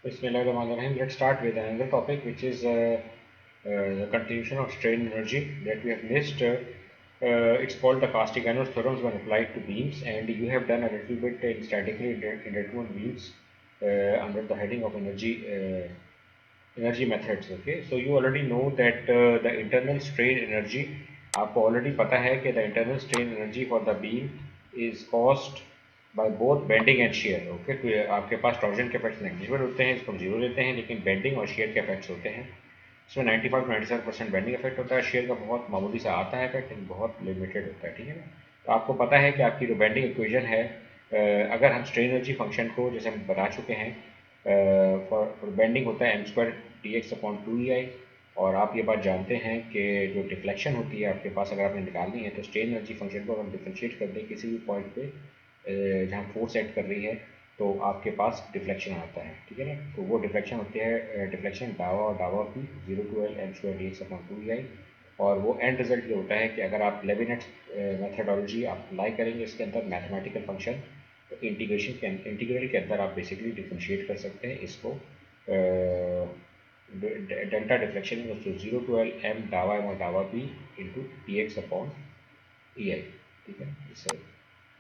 Bismillahirrahmanirrahim. Let's start with another topic, which is the contribution of strain energy that we have missed. It's called the Castigliano's theorems when applied to beams, and you have done a little bit in statically indeterminate beams under the heading of energy methods. Okay, so you already know that the internal strain energy, आपको already पता है कि the internal strain energy for the beam is caused by both bending and shear. Okay, तो आपके पास torsion के effects negligible होते हैं, इसको हम जीरो लेते हैं, लेकिन बेंडिंग और शेयर के इफेक्ट्स होते हैं. इसमें 95-97% बेंडिंग इफेक्ट होता है, शेयर का बहुत मामूली सा आता है इफेक्ट, लेकिन बहुत लिमिटेड होता है. ठीक है ना. तो आपको पता है कि आपकी जो बेंडिंग इक्वेशन है, अगर हम स्ट्रेन एनर्जी फंक्शन को जैसे हम बता चुके हैं, फॉर बेंडिंग होता है m²dx/2ei, और आप ये बात जानते हैं कि जो डिफ्लेक्शन होती है आपके पास, अगर आपने निकालनी है तो स्ट्रेन एनर्जी फंक्शन को हम डिफ्रेंशिएट कर दें किसी भी पॉइंट पे जहाँ फोर्स एक्ट कर रही है, तो आपके पास डिफ्लेक्शन आता है. ठीक है ना. तो वो डिफ्लेक्शन होती है डिफ्लेक्शन डावा और डावा की 0 to L m²dx/2ei, और वो एंड रिजल्ट ये होता है कि अगर आप लेविनेट्स मेथडोलॉजी आप अप्लाई करेंगे इसके अंदर मैथमेटिकल फंक्शन, तो इंटीग्रल के अंदर आप बेसिकली डिफ्रेंशिएट कर सकते हैं इसको. Delta deflection is 0 to L m डावा एम और डावा बी इंटू dx/ei. ठीक है. इससे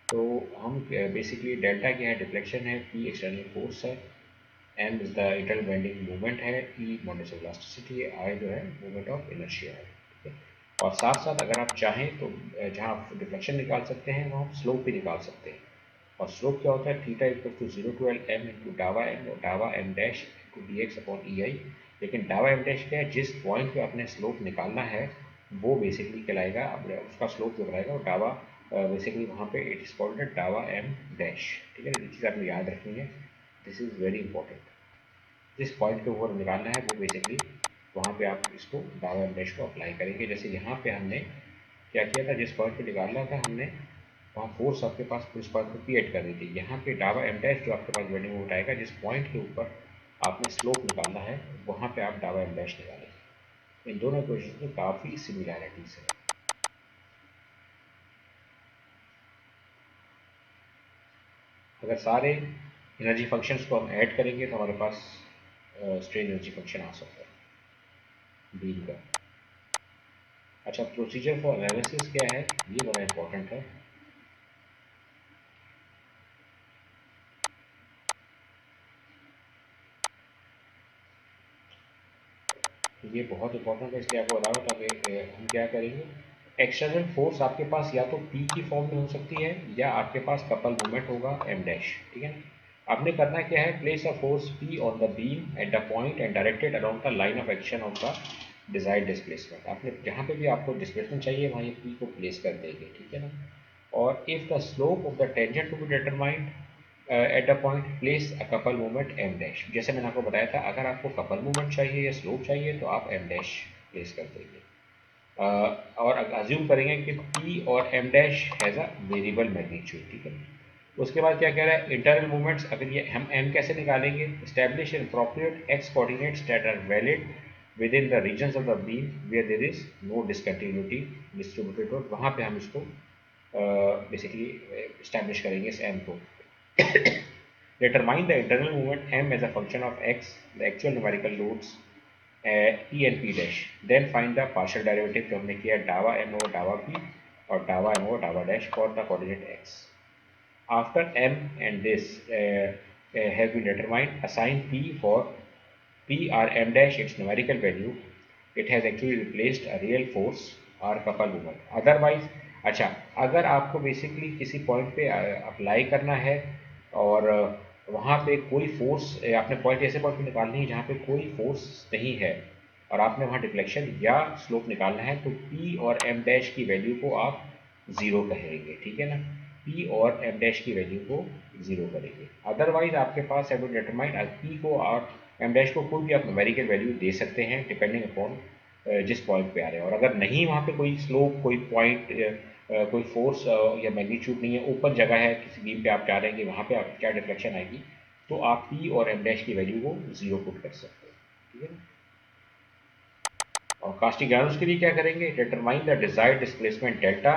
तो हम बेसिकली डेल्टा क्या है, डिफ्लेक्शन है, पी एक्सटर्नल फोर्स है, M is the internal bending movement है, ई मॉडुलस ऑफ इलास्टिसिटी है, आई जो है मूवमेंट ऑफ इनर्शिया है. ठीक है. और साथ साथ अगर आप चाहें तो जहाँ आप डिफ्लेक्शन निकाल सकते हैं वहाँ आप स्लोप भी निकाल सकते हैं. और स्लोप क्या होता है, theta equal to 0 to L m into डावा एम और डावा एम डैश इंटू dx/ei. लेकिन डावा एम डैश क्या है, जिस पॉइंट पे आपने स्लोप निकालना है वो बेसिकली कहलाएगा, उसका स्लोप जो बनाएगा वो डावा, बेसिकली वहाँ पे इट इज कॉल्ड डावा एम डैश. ठीक है. ये चीज़ आपने याद रखनी है, दिस इज़ वेरी इंपॉर्टेंट. जिस पॉइंट पे ऊपर निकालना है वो बेसिकली वहाँ पे आप इसको डावा एम डैश को अप्लाई करेंगे. जैसे यहाँ पे हमने क्या किया था, जिस पॉइंट पे निकालना था हमने वहाँ फोर्स आपके पास उस पॉइंट पर क्रिएट कर दी थी. यहाँ पे डावा एम डैश जो आपके पास बेंडिंग मोमेंट आएगा, जिस पॉइंट के ऊपर आपने स्लोप निकालना है वहाँ पे आप डावा एम डैश निकालेंगे. इन दोनों इक्वेशन में काफ़ी सिमिलैरिटीज है. अगर सारे एनर्जी फंक्शंस को हम ऐड करेंगे तो हमारे पास स्ट्रेन एनर्जी फंक्शन आ सकता है बीम का. अच्छा, प्रोसीजर फॉर एनालिसिस क्या है, ये बड़ा इंपॉर्टेंट है. ये बहुत इंपॉर्टेंट है, इसलिए आपको बता रहा हूँ ताकि हम क्या करेंगे. एक्सटर्नल फोर्स आपके पास या तो पी की फॉर्म में हो सकती है या आपके पास कपल मूवमेंट होगा एम डैश. ठीक है. आपने करना क्या है, place a force P on the beam eight the point and directed along the line of action of the desired displacement. आपने जहाँ पे भी आपको डिस्प्लेसमेंट चाहिए वहाँ ये पी को प्लेस कर देंगे. ठीक है ना. और if the slope of the tangent to be determined at the point place a couple movement M dash. जैसे मैंने आपको बताया था, अगर आपको कपल मूवमेंट चाहिए या स्लोप चाहिए तो आप एम डैश प्लेस कर देंगे. और अज्यूम करेंगे कि पी और M dash has a variable magnitude. ठीक है. उसके बाद क्या कह रहा है, इंटरनल मूवमेंट्स. अगर ये हम एम कैसे निकालेंगे, establish an appropriate X coordinates that are valid within the regions of the beam where there is no discontinuity distributed load. वहाँ पे हम इसको बेसिकली इस्टेब्लिश करेंगे इस एम को. Determine the internal movement m as a function of x, the actual numerical loads p and p dash. Then find the partial derivative जो हमने किया डावा m over डावा p और डावा m over डावा dash for the coordinate x. After m and this have been determined, assign p for p or m dash its numerical value. It has actually replaced a real force or couple moment. Otherwise, अच्छा, अगर आपको basically किसी point पे apply करना है और वहाँ पे कोई फोर्स, आपने पॉइंट ऐसे पॉइंट पे निकालनी है जहाँ पे कोई फोर्स नहीं है और आपने वहाँ डिफ्लेक्शन या स्लोप निकालना है, तो पी और एम डैश की वैल्यू को आप ज़ीरो कहेंगे. ठीक है ना. पी और एम डैश की वैल्यू को ज़ीरो करेंगे. अदरवाइज आपके पास है डिटरमाइन पी को और एम डैश को कोई भी आप न्यूमेरिकल वैल्यू दे सकते हैं डिपेंडिंग अपॉन जिस पॉइंट पे आ रहे हैं. और अगर नहीं वहाँ पे कोई स्लोप, कोई पॉइंट, कोई फोर्स या मैग्नीट्यूड नहीं है, ओपन जगह है, किसी बीम पे आप चाह रहे हैं कि वहाँ पे आप क्या डिफ्लेक्शन आएगी, तो आप पी और एम डैश की वैल्यू को ज़ीरो पुट कर सकते हैं. ठीक है. और कास्टिग्लियानोस के लिए क्या करेंगे, determine the desired displacement delta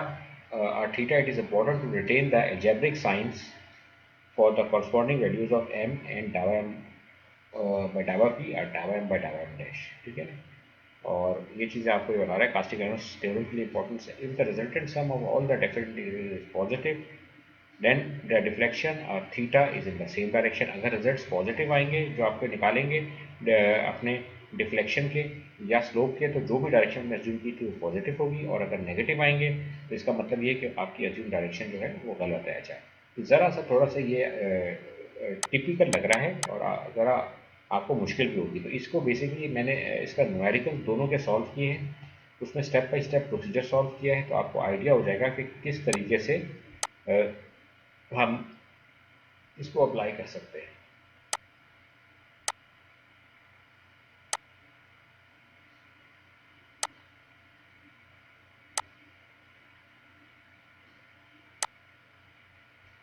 और theta. It is important to retain the algebraic signs for the corresponding values of m and डावा m बाय डावा पी और डावा एम बाय डावा एम डैश, ठीक है ना। और ये चीज़ें आपको ये बता रहा है कास्टिक एनोस थ्योरम के लिए इंपॉर्टेंस है। If the resultant sum of all the different is positive then the deflection और theta is in the same direction. अगर रिजल्ट्स पॉजिटिव आएंगे जो आपको निकालेंगे अपने डिफ्लेक्शन के या स्लोप के, तो जो भी डायरेक्शन में अज्यूम की थी वो पॉजिटिव होगी, और अगर नेगेटिव आएंगे तो इसका मतलब ये कि आपकी अज्यूम डायरेक्शन जो है वो गलत है। अच्छा, ज़रा सा थोड़ा सा ये टिपिकल लग रहा है और ज़रा आपको मुश्किल भी होगी। तो इसको बेसिकली मैंने इसका न्यूमेरिकल दोनों के सॉल्व किए हैं, उसमें step by step procedure solve किया है, तो आपको आइडिया हो जाएगा कि किस तरीके से हम इसको अप्लाई कर सकते हैं।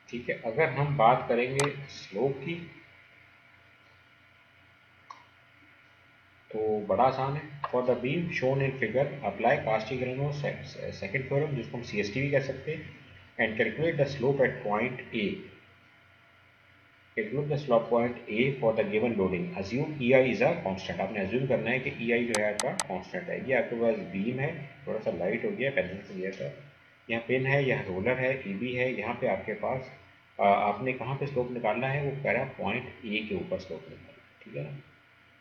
ठीक है, अगर हम बात करेंगे स्लोप की तो बड़ा आसान है। For the beam shown in figure apply Castigliano second theorem, जिसको हम CST भी कह सकते हैं, and calculate the slope eight point A. Calculate the slope point A for the given loading. Assume EI is a constant. आपने assume करना है कि EI जो है आपका कांस्टेंट है। ये आपके पास बीम है, थोड़ा सा लाइट हो गया पेंसिल से लिया था, यहाँ पेन है, यहाँ रोलर है, EB है, यहाँ पे आपके पास आपने कहाँ पे स्लोप निकालना है, वो कह रहा है पॉइंट ए के ऊपर स्लोप निकालना है, ठीक है ना।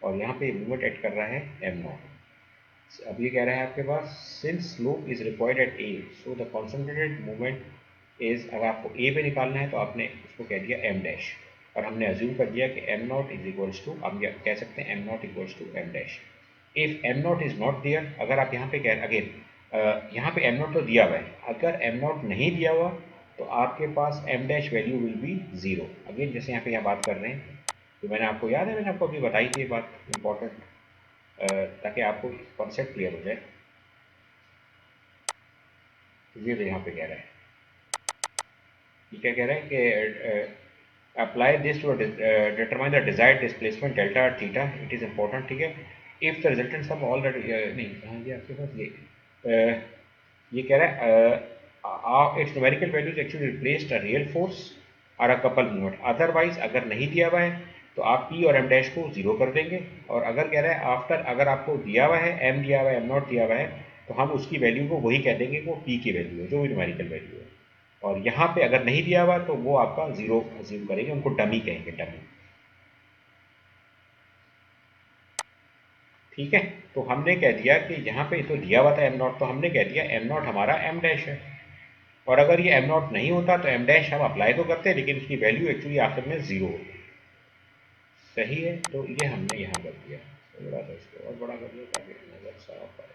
और यहाँ पे मूवमेंट ऐड कर रहा है m0। अब ये कह रहा है आपके पास since slope is required at a so the concentrated movement is, अगर आपको ए पे निकालना है तो आपने उसको कह दिया m डैश, और हमने अज्यूम कर दिया कि m0 इज इक्वल्स टू, आप कह सकते हैं m0 equals to m dash. If m0 is not there, अगर आप यहाँ पे कह अगेन यहाँ पे m0 तो दिया हुआ है, अगर m0 नहीं दिया हुआ तो आपके पास m dash value will be zero. Again जैसे यहाँ पे यहाँ बात कर रहे हैं, तो मैंने आपको याद है, मैंने आपको अभी बताई थी ये बात इंपॉर्टेंट, ताकि आपको कॉन्सेप्ट क्लियर हो जाए। ये तो यहाँ पे कह रहा है, ये क्या कह रहा है कि apply this to determine the desired displacement delta और थीटा, इट इज इंपॉर्टेंट, ठीक है। If the resultant sum all that, नहीं हाँ ये आपके पास ये कह रहा है it's numerical values actually replaced a real force और अ कपल मूवमेंट। अदरवाइज अगर नहीं दिया हुआ है तो आप पी और एम डैश को जीरो कर देंगे, और अगर कह रहा है आफ्टर, अगर आपको दिया हुआ है एम दिया हुआ है एम नॉट दिया हुआ है, तो हम उसकी वैल्यू को वही कह देंगे कि वो पी की वैल्यू है, जो भी न्यूमेरिकल वैल्यू है। और यहाँ पे अगर नहीं दिया हुआ तो वो आपका जीरो अज्यूम करेंगे, उनको डमी कहेंगे, डमी, ठीक है। तो हमने कह दिया कि यहाँ पे तो दिया हुआ था एम नॉट, तो हमने कह दिया एम नॉट हमारा एम डैश है, और अगर ये एम नॉट नहीं होता तो एम डैश हम अप्लाई तो करते हैं लेकिन उसकी वैल्यू एक्चुअली आखिर में जीरो होती। सही है, तो ये हमने यहाँ कर दिया, थोड़ा सा इसको और बड़ा कर दिया ताकि नजर साफ आए।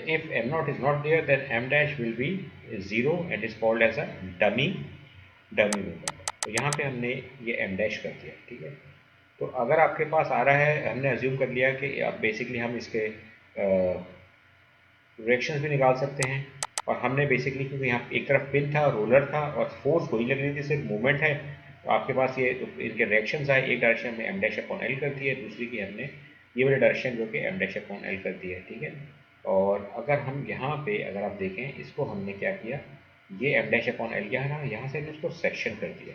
if m naught is not there then m dash will be zero and is called as a dummy movement। तो यहाँ पे हमने ये m dash कर दिया, ठीक है। तो अगर आपके पास आ रहा है, हमने अज्यूम कर लिया कि अब बेसिकली हम इसके रिएक्शंस भी निकाल सकते हैं, और हमने बेसिकली क्योंकि यहाँ एक तरफ पिन था, रोलर था, और फोर्स वही लग रही थी, सिर्फ मूवमेंट है, तो आपके पास ये तो इनके रिएक्शंस आए, एक डायरेक्शन में m डैश अपॉन एल कर दी है, दूसरी की हमने ये वाली डायरेक्शन जो कि m डैश अपॉन एल कर दी है, ठीक है। और अगर हम यहाँ पे अगर आप देखें इसको हमने क्या किया, ये m डैश अपॉन एल यहाँ ना, यहाँ से हमने इसको सेक्शन कर दिया।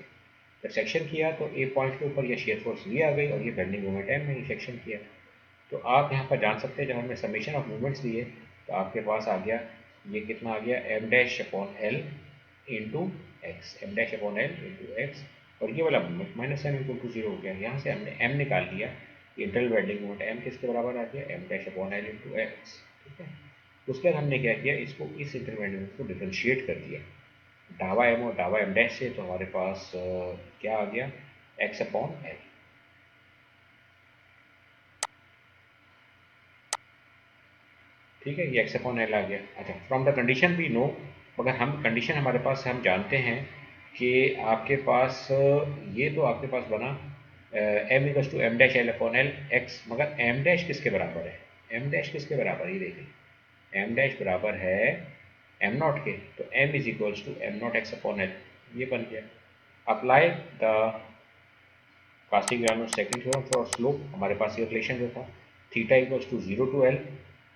जब सेक्शन किया तो ए पॉइंट के ऊपर ये शेयर फोर्स ये आ गई, और ये बेंडिंग मोमेंट है, मैंने सेक्शन किया। तो आप यहाँ पर जान सकते हैं जब हमने समीशन ऑफ मूवमेंट्स लिए तो आपके पास आ गया, ये कितना आ गया, M dash upon L into X, M dash upon L into X, और ये वाला movement minus M equal to zero हो गया। यहाँ से हमने एम निकाल लिया, इंटरनल बेंडिंग मोमेंट एम किसके बराबर आ गया, M dash upon L into X, ठीक है। उसके बाद हमने क्या किया, इसको इस इंटरनल बेंडिंग मोमेंट को डिफ्रेंशिएट कर दिया डावा एम और डावा एम डैश से, तो हमारे पास क्या आ गया, एक्स अपॉन एल, ठीक है, ये एक्स अपॉन एल आ गया। अच्छा, from the condition we know, अगर हम कंडीशन हमारे पास हम जानते हैं कि आपके पास ये तो आपके पास बना M equals to M dash L upon L X, मगर एम डैश किसके बराबर है, एम डैश किसके बराबर है, ये देखिए एम डैश बराबर है एम नॉट के, तो M is equals to M naught x upon L, ये बन गया। Apply the Castigliano's second theorem for slope हमारे पास ये रिलेशन जो था theta equals to 0 to L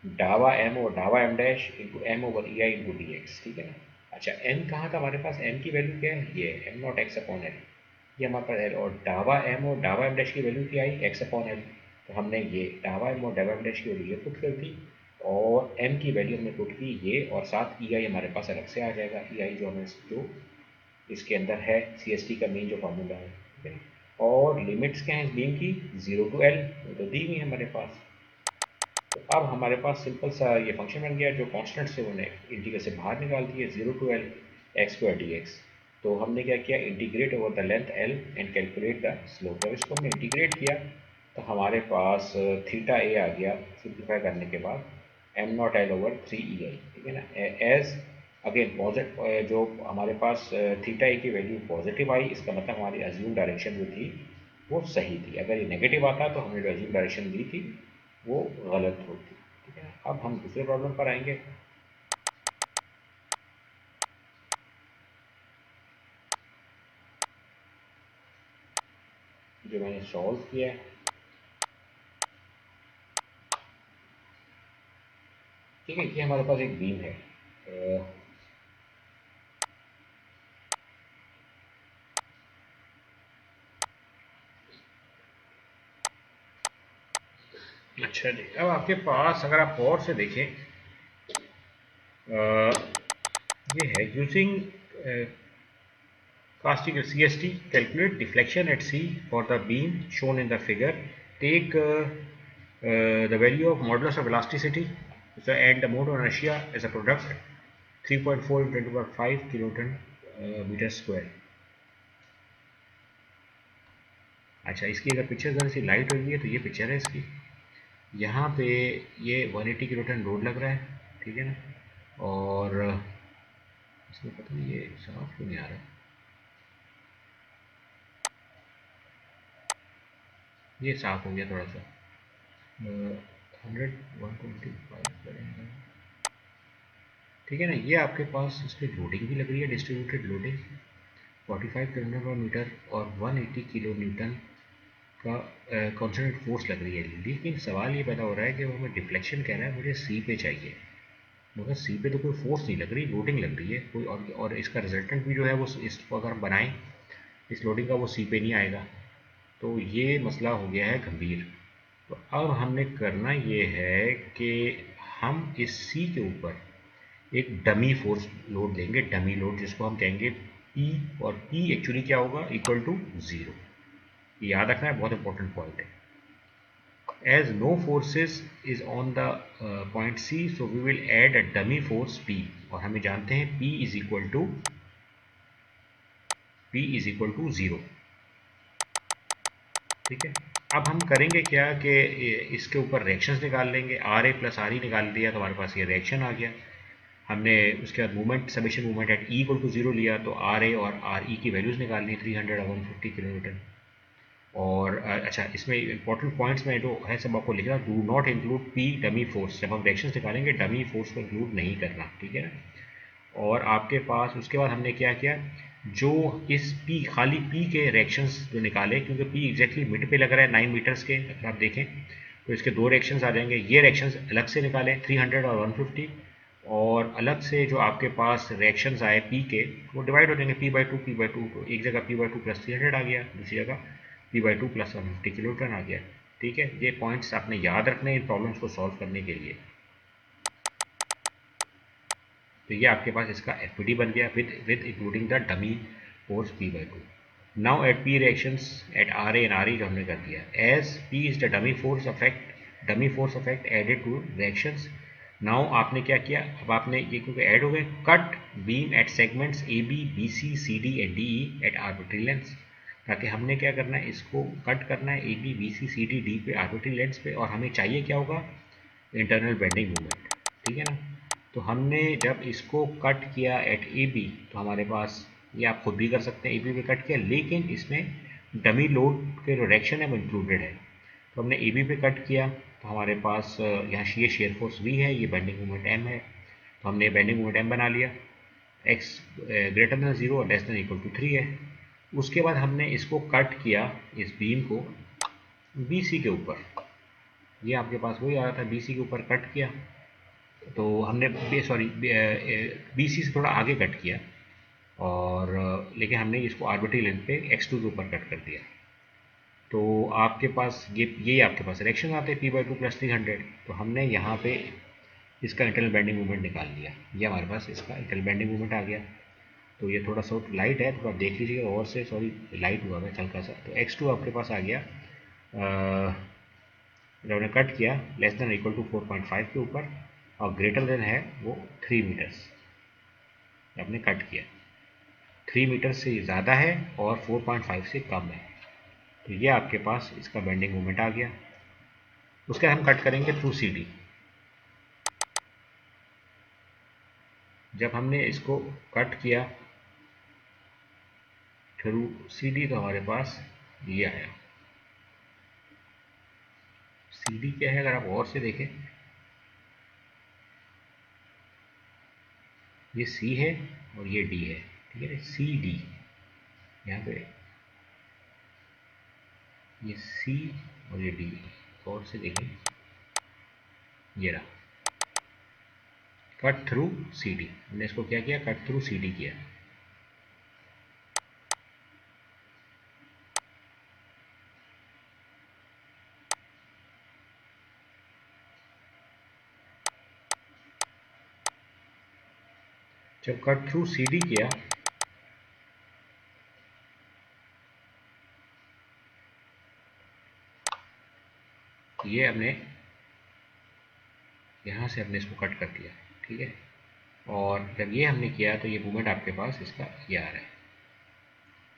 डावा एम और डावा M dash into M over E I into D X, ठीक है ना। अच्छा एम कहाँ था हमारे पास, एम की वैल्यू क्या है, ये M naught x upon L, ये हमारे पास एल, और डावा एम और डावा एम डैश की वैल्यू क्या आई, एक्स अपॉन एल। तो हमने ये डावा एम और डावा एम डैश की वैल्यू ये पुट कर दी और एम की वैल्यू हमने पुट की ये, और साथ ई आई हमारे पास अलग से आ जाएगा, ई आई जो हमें जो इसके अंदर है सी एस टी का मेन जो फार्मूला है, ठीक है। और लिमिट्स क्या है इस बीम की, 0 टू एल तो दी हुई है हमारे पास। तो अब हमारे पास सिंपल सा ये फंक्शन बन गया जो कांस्टेंट से उन्हें इंटीग्रल से बाहर निकाल दिए, 0 to L X square D X. तो हमने क्या किया, integrate over the length L and calculate the slope. जब इसको हमने इंटीग्रेट किया तो हमारे पास थीटा ए आ गया सिंप्लीफाई करने के बाद, एम नॉट एल ओवर 3 ई आई, ठीक है ना। एज अगेन पॉजिटिव जो हमारे पास थीटा ए की वैल्यू पॉजिटिव आई, इसका मतलब हमारी अज्यूम डायरेक्शन जो थी वो सही थी। अगर ये नेगेटिव आता तो हमने जो अज्यूम डायरेक्शन दी थी वो गलत होती, ठीक है। अब हम दूसरे प्रॉब्लम पर आएंगे। जो मैंने सॉल्व किया है, ठीक है, ये हमारे पास एक बीम है अच्छा जी, अब आपके पास अगर आप गौर से देखें ये है using casting CST, calculate deflection at C for the beam shown in the figure. Take the value of modulus of elasticity and the mode of inertia as a product 3.4 into 10 to the power 5 kilonewton meter square. अच्छा इसकी अगर picture ज़रा सी light हो गई है तो ये picture है इसकी। यहाँ पे ये 180 किलोटन लोड लग रहा है, ठीक है ना। और इसमें पता नहीं ये साफ क्यों नहीं आ रहा, ये साफ हो गया थोड़ा सा। 125 करेंगे, ठीक है ना। ये आपके पास इस पर लोडिंग भी लग रही है, डिस्ट्रीब्यूटेड लोडिंग 45 किलोमीटर पर मीटर और 180 किलो न्यूटन का कॉन्स्टेंट फोर्स लग रही है। लेकिन सवाल ये पैदा हो रहा है कि वो हमें डिफ्लेक्शन कह रहा है, मुझे सी पे चाहिए, मगर सी पे तो कोई फोर्स नहीं लग रही, लोडिंग लग रही है कोई, और इसका रिजल्टेंट भी जो है वो इसको अगर हम बनाएं इस लोडिंग का वो सी पे नहीं आएगा। तो ये मसला हो गया है गंभीर। तो अब हमने करना ये है कि हम इस सी के ऊपर एक डमी फोर्स लोड देंगे, डमी लोड जिसको हम कहेंगे पी, और पी एक्चुअली क्या होगा, इक्वल टू 0। याद रखना है, बहुत इंपॉर्टेंट पॉइंट है। as no forces is on the point C, so we will add a dummy force P, और हमें जानते हैं P is equal to 0, ठीक है। अब हम करेंगे क्या कि इसके ऊपर रिएक्शंस निकाल लेंगे, R A plus R E निकाल दिया तो हमारे पास ये रिएक्शन आ गया। हमने उसके बाद movement summation movement at E equal to 0 लिया तो आर ए और आर ई की वैल्यूज़ निकाल ली 300 और 150 किलोमीटर। और अच्छा इसमें इंपॉर्टेंट पॉइंट्स में जो है सब आपको लिखना, do not include P dummy force, जब हम रिएक्शंस निकालेंगे डमी फोर्स को इंक्लूड नहीं करना, ठीक है ना। और आपके पास उसके बाद हमने क्या किया, जो इस पी खाली पी के रिएक्शंस जो निकाले, क्योंकि पी एग्जैक्टली मिड पे लग रहा है 9 मीटर्स के, अगर आप देखें तो इसके दो रिएक्शंस आ जाएंगे। ये रिएक्शंस अलग से निकाले 300 और 150, और अलग से जो आपके पास रिएक्शंस आए पी के वो डिवाइड हो जाएंगे पी बाई टू, तो एक जगह पी बाई टू प्लस 300 आ गया, दूसरी जगह P by two plus 150 kiloton आ गया, ठीक है। ये पॉइंट्स आपने याद रखने इन प्रॉब्लम्स को सॉल्व करने के लिए। तो ये आपके पास इसका एफ बन गया with including the dummy force P by two. Now at P reactions at R A and R E जो हमने कर दिया, as P is the dummy force affect added to reactions. Now आपने क्या किया, अब आपने ये क्योंकि ऐड हो गए, cut beam at segments A B B C C D and D E at arbitrary lengths, ताकि हमने क्या करना है, इसको कट करना है A B B C C D D पे आर्बिट्री लेंथ्स पे, और हमें चाहिए क्या होगा, इंटरनल बेंडिंग मोमेंट, ठीक है ना। तो हमने जब इसको कट किया एट ए बी तो हमारे पास, ये आप खुद भी कर सकते हैं, ए बी पे कट किया, लेकिन इसमें डमी लोड के जो रिएक्शन है वो इंक्लूडेड है। तो हमने ए बी पे कट किया तो हमारे पास यहाँ ये शेयर फोर्स वी है, ये बेंडिंग मोमेंट एम है, तो हमने बेंडिंग मोमेंट एम बना लिया, एक्स ग्रेटर देन 0 और लेस देन इक्वल टू 3 है। उसके बाद हमने इसको कट किया, इस बीम को BC के ऊपर, ये आपके पास वही आ रहा था, BC के ऊपर कट किया, तो हमने BC से थोड़ा आगे कट किया, और लेकिन हमने इसको आर्बिट्री लेंथ पे x2 के ऊपर कट कर दिया। तो आपके पास ये आपके पास रिएक्शन आते हैं P/2 + 300, तो हमने यहाँ पे इसका इंटरनल बेंडिंग मोमेंट निकाल लिया, ये हमारे पास इसका इंटरनल बेंडिंग मोमेंट आ गया। तो ये थोड़ा सा लाइट है, थोड़ा देख लीजिएगा, और से सॉरी लाइट हुआ है हल्का सा। तो x2 आपके पास आ गया, जब हमने कट किया <= 4.5 के ऊपर, और ग्रेटर देन है वो 3 मीटर्स, आपने कट किया 3 मीटर से ज़्यादा है और 4.5 से कम है, तो ये आपके पास इसका बेंडिंग मोमेंट आ गया। उसके हम कट करेंगे थ्रू CD। जब हमने इसको कट किया थ्रू CD तो हमारे पास ये आया। CD क्या है, अगर आप और से देखें, ये C है और ये D है, ठीक है, CD यहाँ पे, ये C और ये D, और से देखें, ये रहा कट थ्रू CD। हमने इसको क्या किया, कट थ्रू CD किया। जब कट थ्रू CD किया, ये हमने यहाँ से हमने इसको कट कर दिया, ठीक है, और जब ये हमने किया तो ये मूवमेंट आपके पास इसका ये आ रहा है,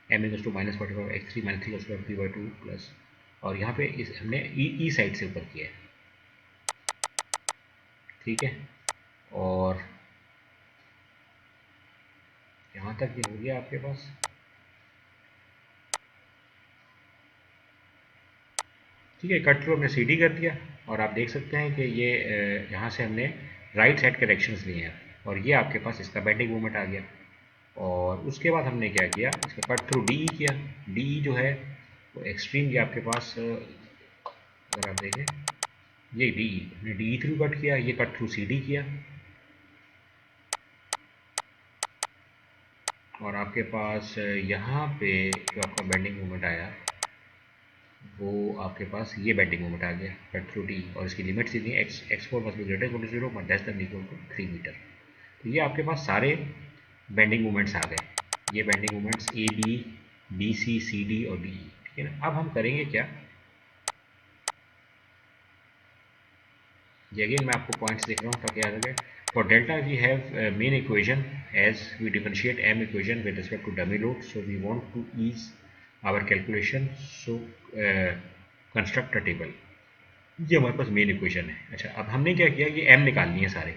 m=-45 x3 - 3 P/2 प्लस, और यहाँ पे इस हमने ई साइड से ऊपर किया है, ठीक है, और यहाँ तक ये हो गया आपके पास। ठीक है, कट थ्रू हमने CD कर दिया, और आप देख सकते हैं कि ये यहाँ से हमने राइट साइड के डायरेक्शंस लिए हैं, और ये आपके पास इसका बेंडिंग मोमेंट आ गया। और उसके बाद हमने क्या किया, इसका कट थ्रू DE किया। DE जो है वो एक्सट्रीम, ये आपके पास अगर आप देखें, ये DE हमने DE थ्रू कट किया, ये कट थ्रू CD किया, और आपके पास यहाँ पे जो आपका बेंडिंग मोमेंट आया वो आपके पास ये बेंडिंग मोमेंट आ गया कट थ्रू D, और इसकी लिमिट दी है x4 must be greater equal to 0 but less than equal to 3 metre. तो ये आपके पास सारे बेंडिंग मोमेंट्स आ गए, ये bending moments AB, BC, CD और DE, ठीक है ना। अब हम करेंगे क्या, ये अगेन मैं आपको पॉइंट्स देख रहा हूँ ताकि याद रहे। For delta we have main equation as we differentiate m equation with respect to dummy load, so we want to ease our calculation, so construct a table. ये हमारे पास मेन इक्वेशन है। अच्छा, अब हमने क्या किया, ये m निकाल लिए सारे,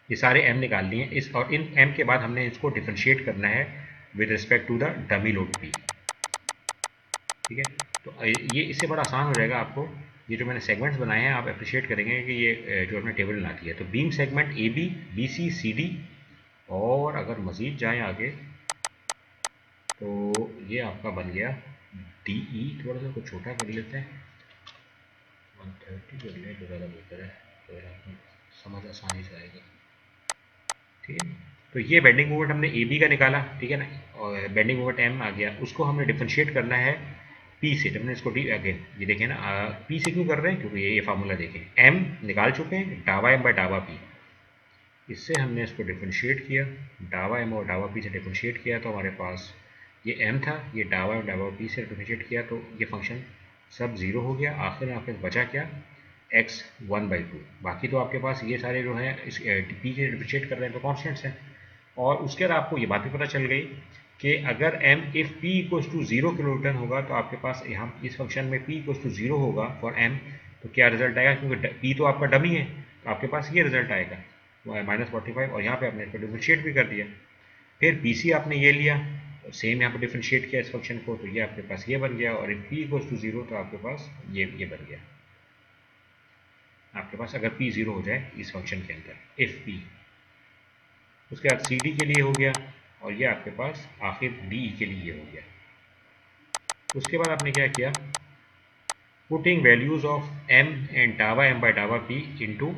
ये सारे m निकाल लिए इस, और इन m के बाद हमने इसको डिफरेंशिएट करना है with respect to the dummy load P, ठीक है। तो ये इससे बड़ा आसान हो जाएगा आपको, ये जो मैंने सेगमेंट्स बनाए हैं आप अप्रिशिएट करेंगे कि ये जो हमने टेबल बना दी है। तो beam segment AB, BC, CD, और अगर मज़ीद जाएं आगे तो ये आपका बन गया DE, थोड़ा सा कुछ छोटा कर लेते हैं, 130 कर लें तो ज़्यादा बेहतर है, तो आपको समझ आसानी से आएगा, ठीक है। तो ये बेंडिंग मोमेंट हमने AB का निकाला, ठीक है ना, और बेंडिंग मोमेंट M आ गया, उसको हमने डिफरेंशिएट करना है P से। हमने इसको अगेन ये देखें ना, P से क्यों कर रहे हैं, क्योंकि ये फार्मूला देखें, M निकाल चुके हैं, डावा M बाय डावा P, इससे हमने इसको डिफरेंशिएट किया, डावा M और डावा P से डिफरेंशिएट किया, तो हमारे पास ये M था, ये डावा M डावा P से डिफरेंशिएट किया, तो ये फंक्शन सब ज़ीरो हो गया। आखिर में आपके पास बचा क्या, x1/2। बाकी तो आपके पास ये सारे जो हैं इस P से डिफरेंशिएट कर रहे हैं तो कॉन्स्टेंट्स हैं। और उसके बाद आपको ये बात भी पता चल गई कि अगर m if p equals to 0 kilo newton होगा, तो आपके पास यहाँ इस फंक्शन में p इक्वल्स टू 0 होगा फॉर m, तो क्या रिजल्ट आएगा, क्योंकि p तो आपका डमी है, तो आपके पास ये रिजल्ट आएगा -45, और यहाँ पे आपने इसको डिफरेंशिएट भी कर दिया। फिर BC आपने ये लिया, सेम यहाँ पर डिफरेंशिएट किया इस फंक्शन को, तो ये आपके पास ये बन गया, और इफ p इक्वल्स टू 0 तो आपके पास ये बन गया आपके पास, अगर p 0 हो जाए इस फंक्शन के अंदर, इफ p। उसके बाद CD के लिए हो गया, और ये आपके पास आखिर डी के लिए ये हो गया। उसके बाद आपने क्या किया, putting values of M and डावा एम बाई डावा P into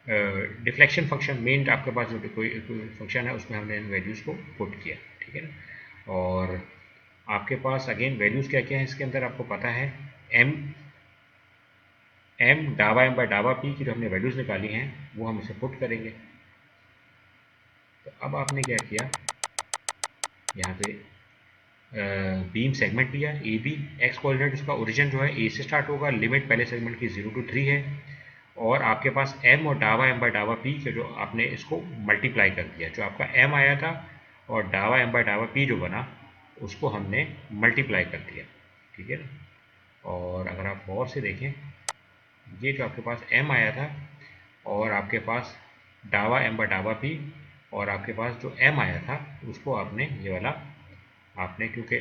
deflection function, main आपके पास जो कोई फंक्शन है उसमें हमने इन वैल्यूज़ को पुट किया, ठीक है ना। और आपके पास अगेन वैल्यूज़ क्या क्या है इसके अंदर आपको पता है, एम डावा एम बाई डावा पी की जो हमने वैल्यूज़ निकाली हैं वो हम इसे पुट करेंगे। तो अब आपने क्या किया, यहाँ पे बीम सेगमेंट लिया ए बी, एक्स कोऑर्डिनेट इसका ओरिजिन जो है ए से स्टार्ट होगा, लिमिट पहले सेगमेंट की 0 to 3 है, और आपके पास एम और डावा एम बाई डावा पी के जो आपने इसको मल्टीप्लाई कर दिया, जो आपका एम आया था और डावा एम बाई डावा पी जो बना उसको हमने मल्टीप्लाई कर दिया, ठीक है ना। और अगर आप गौर से देखें, ये जो आपके पास एम आया था और आपके पास डावा एम बाई डावा पी और आपके पास जो एम आया था उसको आपने ये वाला आपने, क्योंकि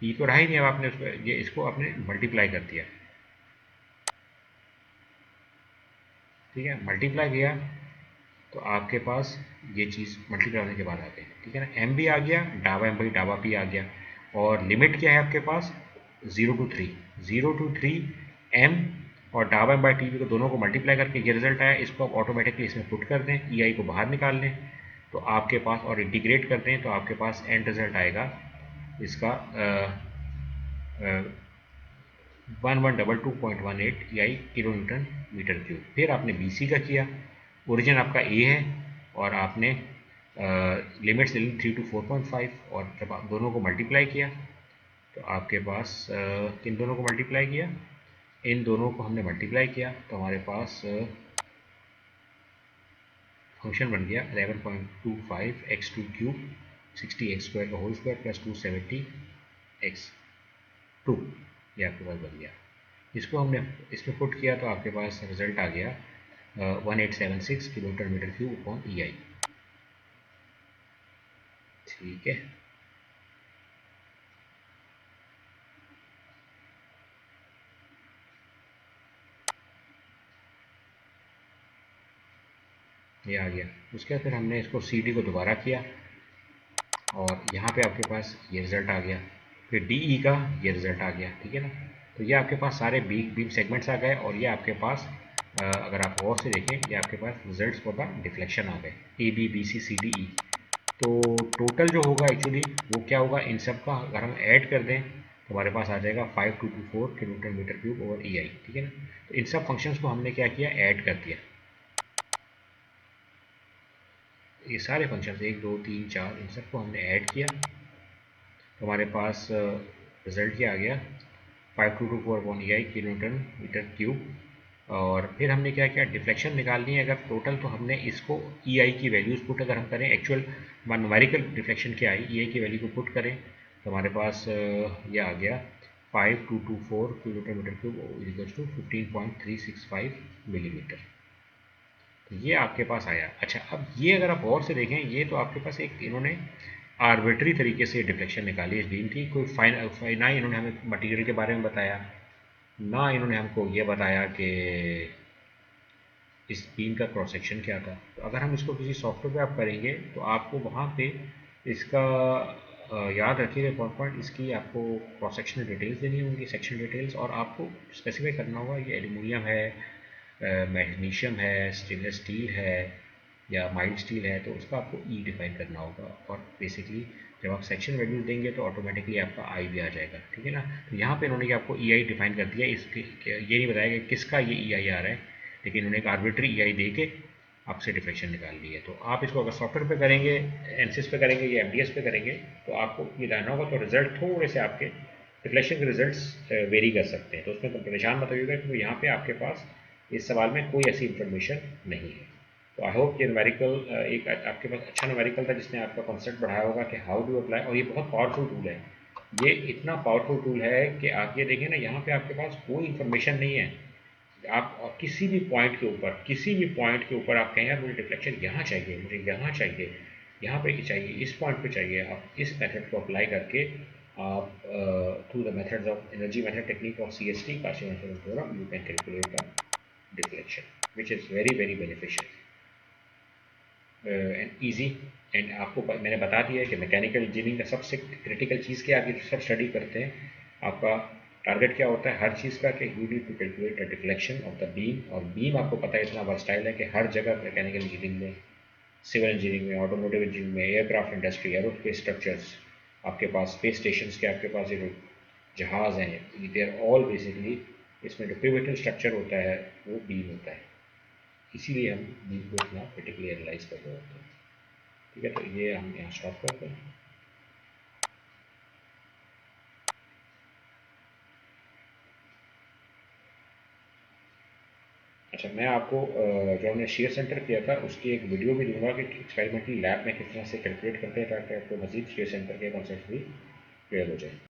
पी तो रहा ही नहीं, अब आपने उसको ये इसको आपने मल्टीप्लाई कर दिया, ठीक है। मल्टीप्लाई किया तो आपके पास ये चीज़ मल्टीप्लाई होने के बाद आ गई, ठीक है ना। एम भी आ गया, डावा एम बाई डावा पी आ गया, और लिमिट क्या है आपके पास 0 to 3, 0 to 3 एम और डावा एम बाई टी को दोनों को मल्टीप्लाई करके ये रिजल्ट आया, इसको आप ऑटोमेटिकली इसमें पुट कर दें, ई आई को बाहर निकाल लें तो आपके पास, और इंटीग्रेट कर दें तो आपके पास एंड रिजल्ट आएगा इसका 1122.18 EI kilo newton metre cube. फिर आपने बी सी का किया, ओरिजिन आपका ए है और आपने लिमिट्स ले ली 3 to 4.5, और जब आप दोनों को मल्टीप्लाई किया तो आपके पास किन दोनों को मल्टीप्लाई किया, इन दोनों को हमने मल्टीप्लाई किया तो हमारे पास फंक्शन बन गया 11.25 x2 क्यूब 60x² का होल स्क्वायर प्लस 270 x2, ये आपके पास बन गया। इसको हमने इसमें पुट किया तो आपके पास रिजल्ट आ गया 1876 किलोमीटर मीटर क्यूब अपॉन ई आई, ठीक है। ये आ गया। उसके बाद फिर हमने इसको सी डी को दोबारा किया और यहाँ पे आपके पास ये रिज़ल्ट आ गया, फिर डी ई का ये रिज़ल्ट आ गया, ठीक है ना। तो ये आपके पास सारे बीम सेगमेंट्स आ गए, और ये आपके पास अगर आप गौर से देखें ये आपके पास रिजल्ट्स फॉर द डिफ्लेक्शन आ गए, A B B C C D E. तो टोटल जो होगा एक्चुअली वो क्या होगा, इन सब का अगर हम ऐड कर दें तो हमारे पास आ जाएगा 5224 kilometre metre cube over E आई, ठीक है ना। तो इन सब फंक्शंस को हमने क्या किया, ऐड कर दिया, ये सारे फंक्शंस 1 2 3 4 इन सबको हमने ऐड किया तो हमारे पास रिजल्ट क्या आ गया 5224/EI kilo newton metre cube. और फिर हमने क्या किया, डिफ्लेक्शन निकालनी है अगर टोटल, तो हमने इसको ई आई की वैल्यूज़ पुट अगर हम करें, एक्चुअल न्यूमेरिकल डिफ्लेक्शन क्या आई ई आई की वैल्यू को पुट करें तो हमारे पास ये आ गया 5224 kilometre metre cube equals to 15.365 millimetre. तो ये आपके पास आया। अच्छा, अब ये अगर आप गौर से देखें, ये तो आपके पास एक इन्होंने आर्बिट्री तरीके से डिफ्लेक्शन निकाली इस बीम की, कोई ना इन्होंने हमें मटेरियल के बारे में बताया, ना इन्होंने हमको ये बताया कि इस बीम का क्रॉस सेक्शन क्या था। तो अगर हम इसको किसी सॉफ्टवेयर पे आप करेंगे तो आपको वहाँ पे इसका याद रखिएगा पॉइंट, इसकी आपको क्रॉस सेक्शनल डिटेल्स देनी होंगी, सेक्शन डिटेल्स, और आपको स्पेसिफाई करना होगा ये एल्यूमिनियम है, मैग्नीशियम है, स्टेनलेस स्टील है या माइल्ड स्टील है, तो उसका आपको ई डिफाइन करना होगा। और बेसिकली जब आप सेक्शन वैल्यूज देंगे तो ऑटोमेटिकली आपका आई भी आ जाएगा, ठीक है ना। तो यहाँ पे इन्होंने आपको ई आई डिफाइन कर दिया, इसके ये नहीं बताया कि किसका ये ई आई आ रहा है, लेकिन इन्होंने एक आर्बिट्री ई आई दे के आपसे डिफ्लेक्शन निकाल ली है। तो आप इसको अगर सॉफ्टवेयर पे करेंगे, एनसिस पे करेंगे या एमडीएस पे करेंगे तो आपको ये जानना होगा, तो रिजल्ट थोड़े से आपके डिफ्लेक्शन के रिजल्ट्स वेरी कर सकते हैं, तो उसमें परेशान मत होइएगा क्योंकि यहाँ पे आपके पास इस सवाल में कोई ऐसी इन्फॉर्मेशन नहीं है। तो आई होप ये न्यूमेरिकल एक आपके पास अच्छा न्यूमेरिकल था जिसने आपका कॉन्सेप्ट बढ़ाया होगा कि हाउ टू अप्लाई, और ये बहुत पावरफुल टूल है। ये इतना पावरफुल टूल है कि आप ये देखें ना, यहाँ पे आपके पास कोई इन्फॉर्मेशन नहीं है, आप किसी भी पॉइंट के ऊपर, किसी भी पॉइंट के ऊपर आप कहें यार मुझे डिफ्लेक्शन यहाँ चाहिए, मुझे यहाँ चाहिए, यहाँ पे चाहिए, इस पॉइंट पे चाहिए, आप इस मेथड को अप्लाई करके आप through the methods of energy method technique of CST Cauchy Transfer Theorem you can calculate the deflection which is very very beneficial. And easy. And आपको मैंने बता दिया है कि मैकेनिकल इंजीनियरिंग का सबसे क्रिटिकल चीज़ क्या है, आप ये सब स्टडी करते हैं, आपका टारगेट क्या होता है हर चीज़ का, कि you need to calculate the deflection of the beam. और बीम आपको पता है इतना वर्सटाइल है कि हर जगह मैकेनिकल इंजीनियरिंग में, सिविल इंजीनियरिंग में, ऑटोमोटिव इंजीनियरिंग में, एयरक्राफ्ट इंडस्ट्री, एरोस्पेस स्ट्रक्चर्स, आपके पास स्पेस स्टेशन के, आपके पास ये जो जहाज़ हैं, दे आर ऑल बेसिकली, इसमें जो पिवटल स्ट्रक्चर होता है वो बीम होता है। इसीलिए हम बीम को इतना क्रिटिकली एनालाइज कर रहे होते हैं। ठीक है, तो ये हम यहाँ स्टॉप करते हैं। अच्छा, मैं आपको जो हमने शेयर सेंटर किया था उसकी एक वीडियो भी दूंगा कि एक्सपेरिमेंटल लैब में किस तरह से कैलकुलेट करते हैं, ताकि आपको मजीद शेयर सेंटर के कॉन्सेप्ट भी क्लियर हो जाए।